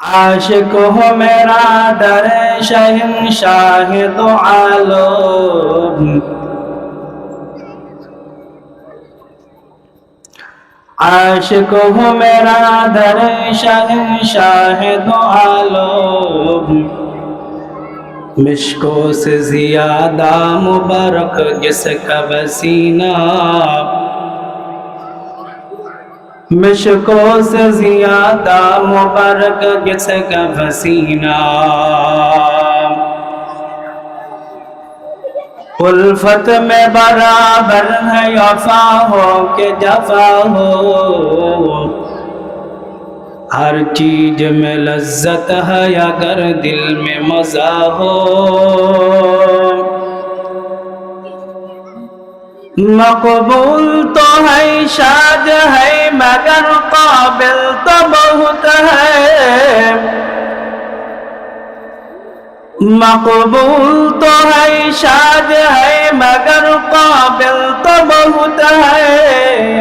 आशिक हो मेरा दर शहंशाह दो आलम, आशिक हो मेरा दर शहंशाह दो आलम, मिश्कों से ज्यादा मुबारक जिसका वसीना, मिश्कों से ज्यादा मुबारक जिसका वसीना, उल्फत में बराबर है वफा हो के जफा हो, हर चीज में लज्जत है अगर दिल में मजा हो, मकबूल तो है शाद है मगर काबिल तो बहुत है, मकबूल तो है शाद है मगर काबिल तो बहुत है,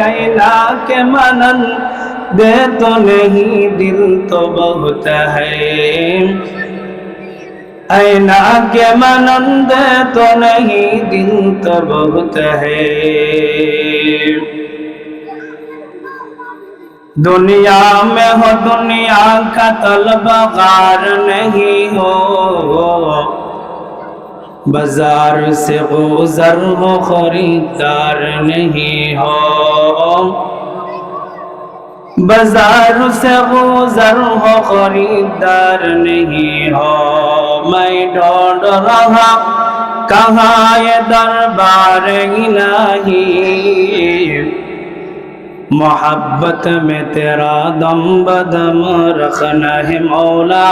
ऐना के मनन दे तो नहीं दिल तो बहुत है, ऐना के मनन दे तो नहीं दिल तो बहुत है। दुनिया में हो दुनिया का तलबगार नहीं हो, बाजार से गुजर हो खरीदार नहीं हो, बाजार से गुजर हो खरीदार नहीं हो, मैं ढूंढ रहा कहाँ ये दरबार इलाही, मोहब्बत में तेरा दम बदम रखना है मौला,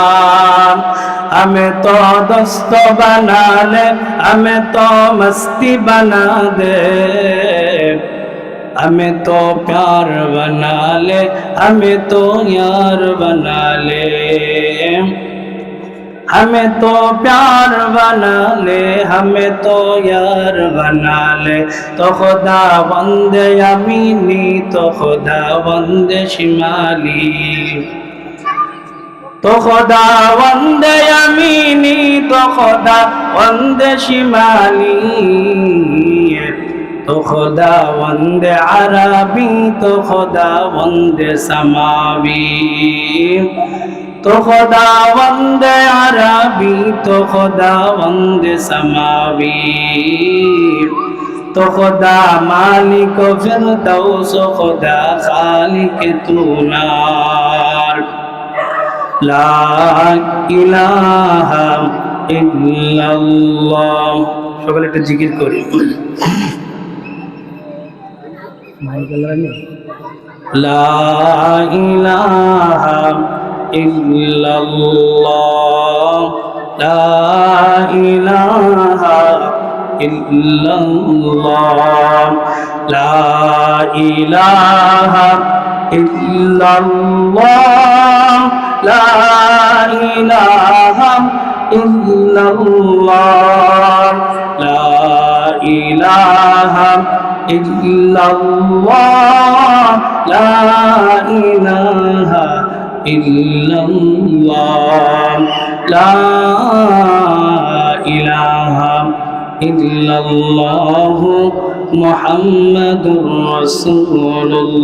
हमें तो दोस्त बना ले, हमें तो मस्ती बना दे, हमें तो प्यार बना ले, हमें तो यार बना ले, हमें तो प्यार बना ले, हमें तो यार बना ले, तो खुदा बंद यमीनी तो खुदा बंद शिमाली, तो खुदा बंद यमीनी तो खुदा बंद शिमाली, तो खुदा बंद अरबी तो खुदा बंद समावी, तो खुदा बंद अरबी तो खुदा बंद समावी, तो खुदा मालिक फिरदौस खुदा खालिक तू नार, ला इलाहा इल्लाल्लाह। সকলে একটা জিকির করি, লা ইলাহা ইল্লাল্লাহ, লা ইলাহা ইল্লাল্লাহ, লা ইলাহা ইল্লাল্লাহ, লা ইলাহা ইল্লাল্লাহ, লা ইলাহা ইল্লাল্লাহ, লা ইলাহা ইল্লাল্লাহ, লা ইলাহা ইল্লাল্লাহ, মুহাম্মাদুর রাসূলুল্লাহ।